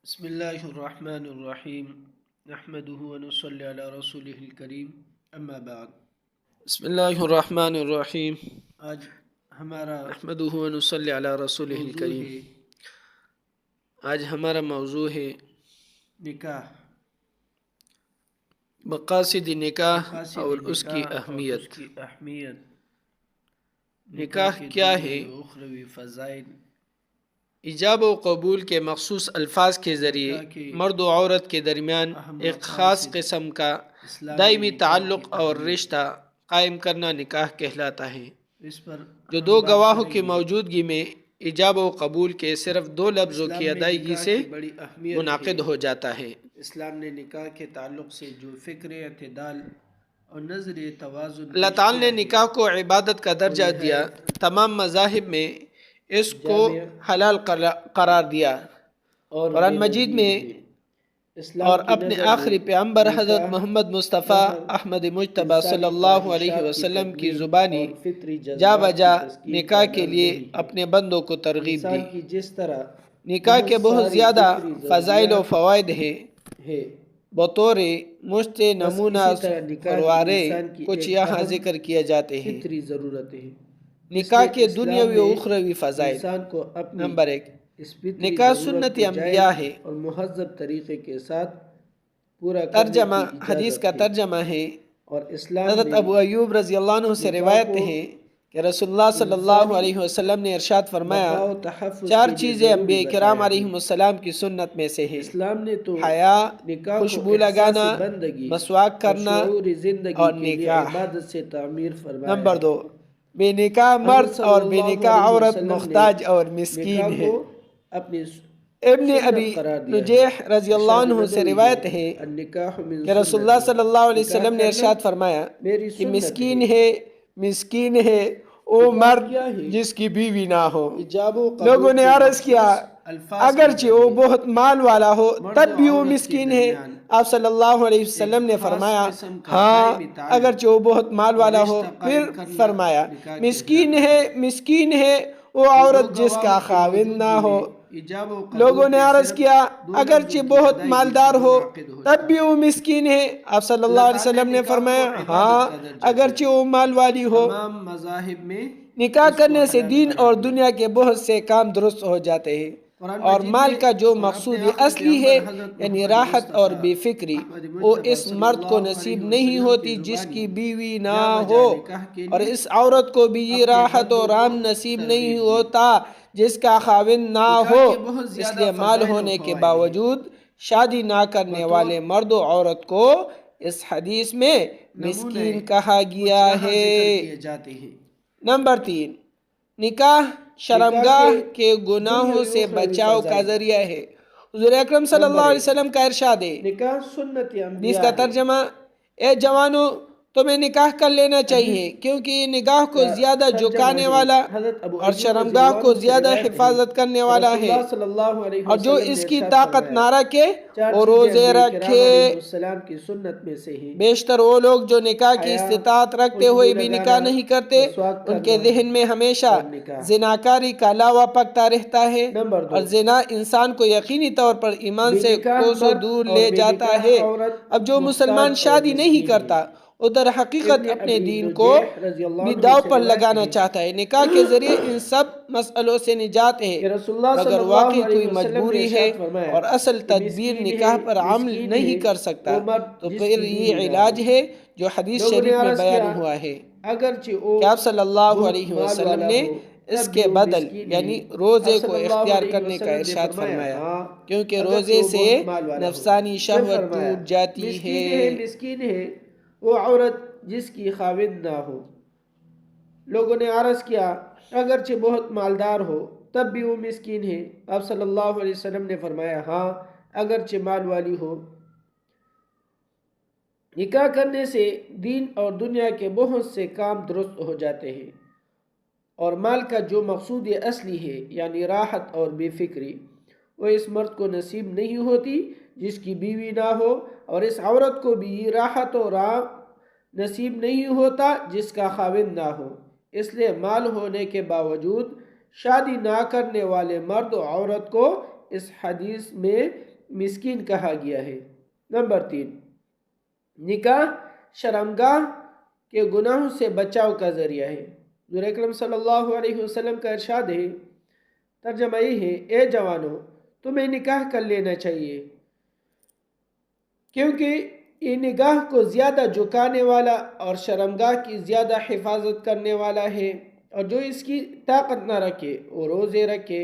بسم اللہ الرحمن الرحیم نحمده ونصلی علی رسولہ الکریم اما بعد۔ بسم اللہ الرحمن الرحیم۔ آج ہمارا نحمده ونصلی علی رسولہ الکریم آج ہمارا موضوع ہے نکاح، مقاصد نکاح اور اس کی اہمیت۔ نکاح کیا ہے؟ اخروی فضائل۔ ایجاب و قبول کے مخصوص الفاظ کے ذریعے مرد و عورت کے درمیان ایک خاص قسم کا دائمی تعلق اور رشتہ قائم کرنا نکاح کہلاتا ہے، جو دو گواہوں کی موجودگی میں ایجاب و قبول کے صرف دو لفظوں کی ادائیگی سے منعقد ہو جاتا ہے۔ اسلام نے نکاح کے تعلق سے جو فکر اعتدال اور نظر توازن اللہ تعالی نے نکاح کو عبادت کا درجہ دیا، تمام مذاہب میں اس کو حلال قرار دیا۔ قرآن مجید میں اور اپنے آخری پیغمبر حضرت محمد مصطفیٰ احمد مجتبیٰ صلی اللہ علیہ وسلم کی زبانی جا بجا نکاح کے لیے اپنے بندوں کو ترغیب دی۔ نکاح کے بہت زیادہ فضائل و فوائد ہیں، بطور مشت نمونہ فروارے کچھ یہاں ذکر کیے جاتے ہیں۔ نکاح کے دنیاوی و اخروی فضائل۔ نمبر 1، نکاح سنت انبیاء ہے اور مہذب طریقے کے ساتھ پورا ترجمہ حدیث کا ترجمہ ہے، اور حضرت ابو ایوب رضی اللہ عنہ سے روایت ہے کہ رسول اللہ صلی اللہ علیہ وسلم نے ارشاد فرمایا، چار چیزیں انبیاء کرام علیہ السلام کی سنت میں سے ہے: حیا، خوشبو لگانا، مسواک کرنا اور نکاح۔ نمبر 2، بے نکاح مرد اور بے نکاح عورت محتاج اور مسکین ہے۔ ابن ابی نجیح رضی اللہ عنہ سے روایت ہے کہ رسول اللہ صلی اللہ علیہ وسلم نے ارشاد فرمایا کہ مسکین ہے وہ مرد جس کی بیوی نہ ہو۔ لوگوں نے عرض کیا اگرچہ وہ بہت مال والا ہو تب بھی وہ مسکین ہے؟ آپ صلی اللہ علیہ وسلم نے فرمایا ہاں، اگرچہ وہ بہت مال والا ہو۔ پھر فرمایا مسکین ہے وہ عورت جس کا خاوند نہ ہو۔ لوگوں نے عرض کیا اگرچہ بہت مالدار ہو تب بھی وہ مسکین ہے؟ آپ صلی اللہ علیہ وسلم نے فرمایا ہاں، اگرچہ وہ مال والی ہو۔ نکاح کرنے سے دین اور دنیا کے بہت سے کام درست ہو جاتے ہیں، اور مال کا جو مقصود اصلی ہے یعنی راحت اور بے فکری، وہ اس مرد کو نصیب نہیں ہوتی جس کی بیوی نہ ہو، اور اس عورت کو بھی یہ راحت اور آرام نصیب نہیں ہوتا جس کا خاوند نہ ہو۔ اس لیے مال ہونے کے باوجود شادی نہ کرنے والے مرد و عورت کو اس حدیث میں مسکین کہا گیا ہے۔ نمبر 3، نکاح شرمگاہ کے گناہوں سے بچاؤ کا ذریعہ ہے۔ حضور اکرم صلی اللہ علیہ وسلم کا ارشاد ہے، حدیث کا ترجمہ، اے جوانو تمہیں نکاح کر لینا چاہیے، کیونکہ یہ نگاہ کو زیادہ جھکانے والا اور شرمگاہ کو زیادہ حفاظت کرنے والا ہے، اور جو اس کی طاقت نہ رکھے وہ روزے رکھے۔ بیشتر وہ لوگ جو نکاح کی استطاعت رکھتے ہوئے بھی نکاح نہیں کرتے، ان کے ذہن میں ہمیشہ زناکاری کا لاوا پکتا رہتا ہے، اور زنا انسان کو یقینی طور پر ایمان سے کوسوں دور لے جاتا ہے۔ اب جو مسلمان شادی نہیں کرتا وہ در حقیقت اپنے دین کو بھی داؤ پر لگانا چاہتا ہے۔ نکاح کے ذریعے ان سب مسئلوں سے نجات ہے۔ اگر واقعی کوئی مجبوری ہے اور اصل تدبیر نکاح پر عمل نہیں کر سکتا تو پھر یہ علاج ہے جو حدیث شریف میں بیان ہوا ہے کہ آپ صلی اللہ علیہ وسلم نے اس کے بدل یعنی روزے کو اختیار کرنے کا ارشاد فرمایا، کیونکہ روزے سے نفسانی شہوت ٹوٹ جاتی ہے۔ وہ عورت جس کی خاوند نہ ہو۔ لوگوں نے عرض کیا اگرچہ بہت مالدار ہو تب بھی وہ مسکین ہے؟ آپ صلی اللہ علیہ وسلم نے فرمایا ہاں، اگرچہ مال والی ہو۔ نکاح کرنے سے دین اور دنیا کے بہت سے کام درست ہو جاتے ہیں، اور مال کا جو مقصود اصلی ہے یعنی راحت اور بے فکری، وہ اس مرد کو نصیب نہیں ہوتی جس کی بیوی نہ ہو، اور اس عورت کو بھی راحت اور آرام نصیب نہیں ہوتا جس کا خاوند نہ ہو۔ اس لیے مال ہونے کے باوجود شادی نہ کرنے والے مرد و عورت کو اس حدیث میں مسکین کہا گیا ہے۔ نمبر 3، نکاح شرمگاہ کے گناہوں سے بچاؤ کا ذریعہ ہے۔ حضور اکرم صلی اللہ علیہ وسلم کا ارشاد ہے، ترجمہ یہ ہے، اے جوانوں تمہیں نکاح کر لینا چاہیے، کیونکہ یہ نگاہ کو زیادہ جھکانے والا اور شرمگاہ کی زیادہ حفاظت کرنے والا ہے، اور جو اس کی طاقت نہ رکھے وہ روزے رکھے۔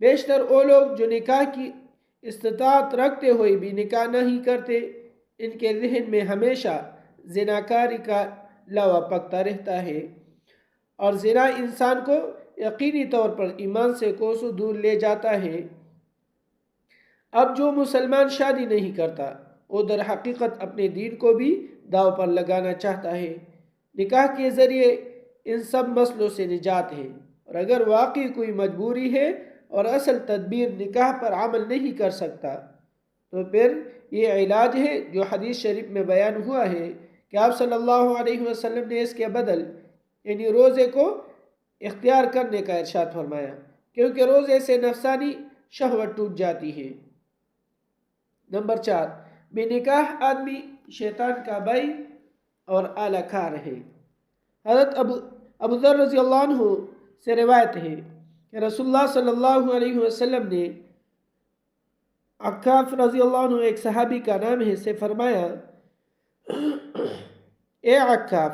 بیشتر وہ لوگ جو نکاح کی استطاعت رکھتے ہوئے بھی نکاح نہیں کرتے، ان کے ذہن میں ہمیشہ زناکاری کا لوا پکتا رہتا ہے، اور زنا انسان کو یقینی طور پر ایمان سے کوسوں دور لے جاتا ہے۔ اب جو مسلمان شادی نہیں کرتا وہ در حقیقت اپنے دین کو بھی داؤ پر لگانا چاہتا ہے۔ نکاح کے ذریعے ان سب مسئلوں سے نجات ہے، اور اگر واقعی کوئی مجبوری ہے اور اصل تدبیر نکاح پر عمل نہیں کر سکتا تو پھر یہ علاج ہے جو حدیث شریف میں بیان ہوا ہے کہ آپ صلی اللہ علیہ وسلم نے اس کے بدل یعنی روزے کو اختیار کرنے کا ارشاد فرمایا، کیونکہ روزے سے نفسانی شہوت ٹوٹ جاتی ہے۔ نمبر 4، بے نکاح آدمی شیطان کا بھائی اور اعلی کار ہے۔ حضرت ابو ذر رضی اللہ عنہ سے روایت ہے کہ رسول اللہ صلی اللہ علیہ وسلم نے عکاف رضی اللہ عنہ، ایک صحابی کا نام ہے، سے فرمایا، اے عکاف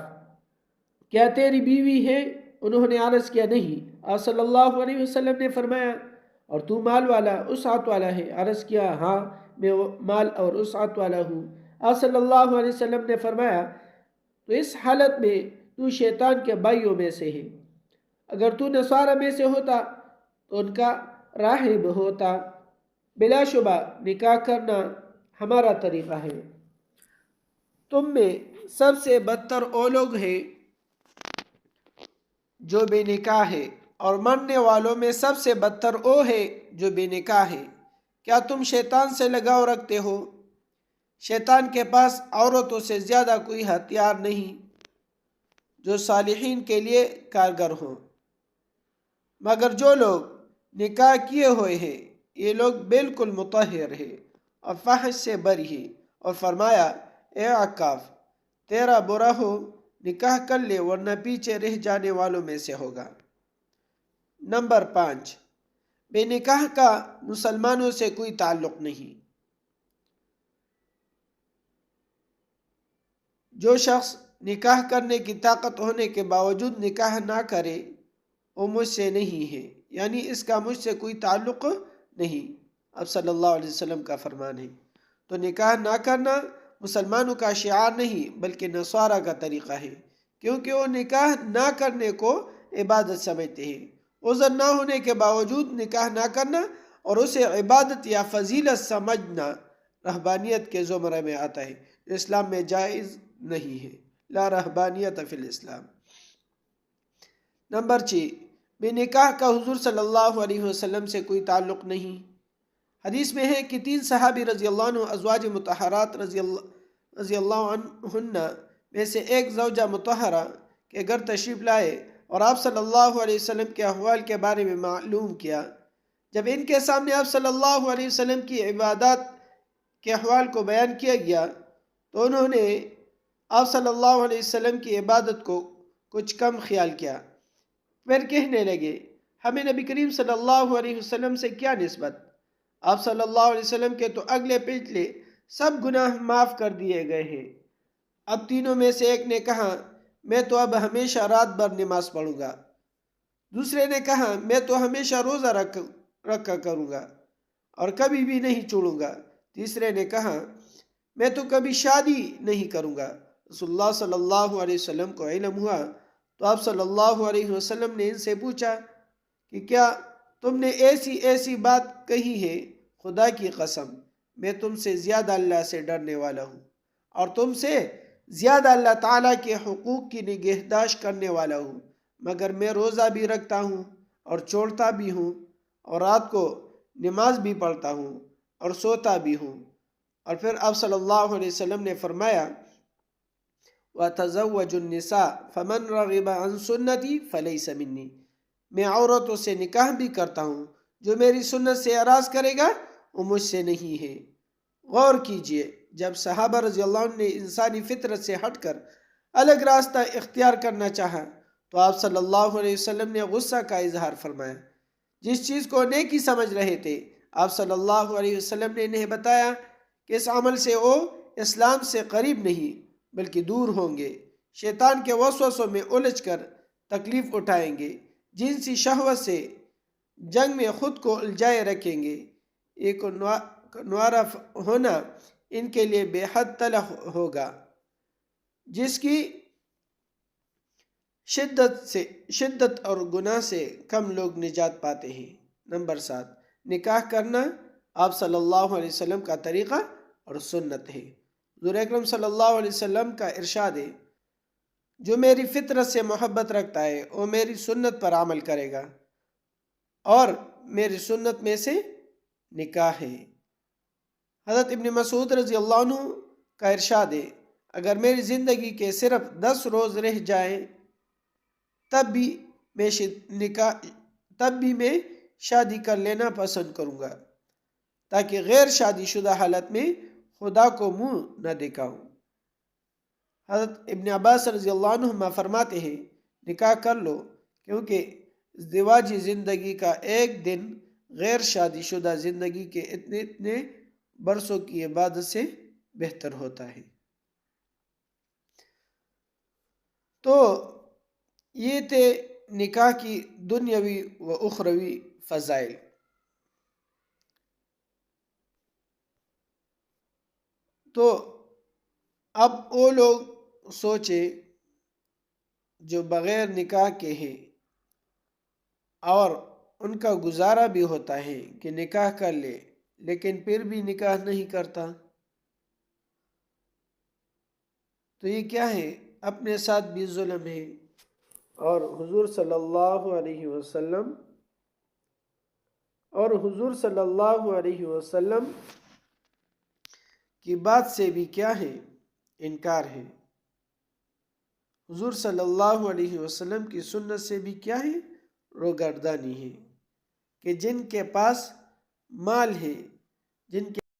کیا تیری بیوی ہے؟ انہوں نے عرض کیا نہیں۔ آپ صلی اللہ علیہ وسلم نے فرمایا، اور تو مال والا وسعت والا ہے؟ عرض کیا، ہاں میں مال اور وسعت والا ہوں۔ آپ صلی اللہ علیہ وسلم نے فرمایا، تو اس حالت میں تو شیطان کے بھائیوں میں سے ہے۔ اگر تو نصارہ میں سے ہوتا تو ان کا راہب ہوتا۔ بلا شبہ نکاح کرنا ہمارا طریقہ ہے۔ تم میں سب سے بدتر وہ لوگ ہیں جو بے نکاح ہے، اور مرنے والوں میں سب سے بدتر وہ ہے جو بے نکاح ہے۔ کیا تم شیطان سے لگاؤ رکھتے ہو؟ شیطان کے پاس عورتوں سے زیادہ کوئی ہتھیار نہیں جو صالحین کے لیے کارگر ہوں، مگر جو لوگ نکاح کیے ہوئے ہیں یہ لوگ بالکل مطہر ہیں اور فحش سے بری ہیں۔ اور فرمایا، اے عکاف تیرا برا ہو، نکاح کر لے ورنہ پیچھے رہ جانے والوں میں سے ہوگا۔ نمبر 5، بے نکاح کا مسلمانوں سے کوئی تعلق نہیں۔ جو شخص نکاح کرنے کی طاقت ہونے کے باوجود نکاح نہ کرے وہ مجھ سے نہیں ہے، یعنی اس کا مجھ سے کوئی تعلق نہیں، اب صلی اللہ علیہ وسلم کا فرمان ہے۔ تو نکاح نہ کرنا مسلمانوں کا شعار نہیں بلکہ نصارہ کا طریقہ ہے، کیونکہ وہ نکاح نہ کرنے کو عبادت سمجھتے ہیں۔ عذر نہ ہونے کے باوجود نکاح نہ کرنا اور اسے عبادت یا فضیلت سمجھنا رہبانیت کے زمرے میں آتا ہے، جو اسلام میں جائز نہیں ہے۔ لا رہبانیت فی الاسلام۔ نمبر 6، بے نکاح کا حضور صلی اللہ علیہ وسلم سے کوئی تعلق نہیں۔ حدیث میں ہے کہ 3 صحابی رضی اللہ عنہ ازواج مطہرات رضی اللہ عنہن میں سے ایک زوجہ مطہرہ کے گھر تشریف لائے اور آپ صلی اللہ علیہ وسلم کے احوال کے بارے میں معلوم کیا۔ جب ان کے سامنے آپ صلی اللہ علیہ وسلم کی عبادات کے احوال کو بیان کیا گیا تو انہوں نے آپ صلی اللہ علیہ وسلم کی عبادت کو کچھ کم خیال کیا۔ پھر کہنے لگے، ہمیں نبی کریم صلی اللہ علیہ وسلم سے کیا نسبت؟ آپ صلی اللہ علیہ وسلم کے تو اگلے پچھلے سب گناہ معاف کر دیے گئے ہیں۔ اب تینوں میں سے ایک نے کہا، میں تو اب ہمیشہ رات بھر نماز پڑھوں گا۔ دوسرے نے کہا، میں تو ہمیشہ روزہ رکھا کروں گا اور کبھی بھی نہیں چھوڑوں گا۔ تیسرے نے کہا، میں تو کبھی شادی نہیں کروں گا۔ رسول اللہ صلی اللہ علیہ وسلم کو علم ہوا تو آپ صلی اللہ علیہ وسلم نے ان سے پوچھا کہ کیا تم نے ایسی بات کہی ہے؟ خدا کی قسم میں تم سے زیادہ اللہ سے ڈرنے والا ہوں اور تم سے زیادہ اللہ تعالیٰ کے حقوق کی نگہداشت کرنے والا ہوں، مگر میں روزہ بھی رکھتا ہوں اور چھوڑتا بھی ہوں اور رات کو نماز بھی پڑھتا ہوں اور سوتا بھی ہوں۔ اور پھر آپ صلی اللہ علیہ وسلم نے فرمایا، وَتَزَوَّجُ النِّسَاءَ فَمَنْ رَغِبَ عَنْ سُنَّتِي فَلَيْسَ مِنِّي۔ میں عورتوں سے نکاح بھی کرتا ہوں، جو میری سنت سے اعراض کرے گا وہ مجھ سے نہیں ہے۔ غور کیجئے، جب صحابہ رضی اللہ عنہ نے انسانی فطرت سے ہٹ کر الگ راستہ اختیار کرنا چاہا تو آپ صلی اللہ علیہ وسلم نے غصہ کا اظہار فرمایا۔ جس چیز کو نیکی سمجھ رہے تھے آپ صلی اللہ علیہ وسلم نے انہیں بتایا کہ اس عمل سے وہ اسلام سے قریب نہیں بلکہ دور ہوں گے، شیطان کے وسوسوں میں الجھ کر تکلیف اٹھائیں گے، جنسی شہوت سے جنگ میں خود کو الجھائے رکھیں گے۔ ایک نوارا ہونا ان کے لیے بے حد تلخ ہوگا، جس کی شدت اور گناہ سے کم لوگ نجات پاتے ہیں۔ نمبر 7، نکاح کرنا آپ صلی اللہ علیہ وسلم کا طریقہ اور سنت ہے۔ حضور اکرم صلی اللہ علیہ وسلم کا ارشاد ہے، جو میری فطرت سے محبت رکھتا ہے وہ میری سنت پر عمل کرے گا، اور میری سنت میں سے نکاح ہے۔ حضرت ابن مسعود رضی اللہ عنہ کا ارشاد ہے، اگر میری زندگی کے صرف 10 روز رہ جائیں تب بھی میں شادی کر لینا پسند کروں گا، تاکہ غیر شادی شدہ حالت میں خدا کو منہ نہ دکھاؤں۔ حضرت ابن عباس رضی اللہ عنہما فرماتے ہیں، نکاح کر لو، کیونکہ ازدواجی زندگی کا ایک دن غیر شادی شدہ زندگی کے اتنے برسوں کی عبادت سے بہتر ہوتا ہے۔ تو یہ تھے نکاح کی دنیاوی و اخروی فضائل۔ تو اب وہ لوگ سوچے جو بغیر نکاح کے ہیں اور ان کا گزارا بھی ہوتا ہے کہ نکاح کر لے لیکن پھر بھی نکاح نہیں کرتا، تو یہ کیا ہے؟ اپنے ساتھ بھی ظلم ہے، اور حضور صلی اللہ علیہ وسلم کی بات سے بھی کیا ہے؟ انکار ہے۔ حضور صلی اللہ علیہ وسلم کی سنت سے بھی کیا ہے؟ روگردانی ہے، کہ جن کے پاس مال ہے، جن کے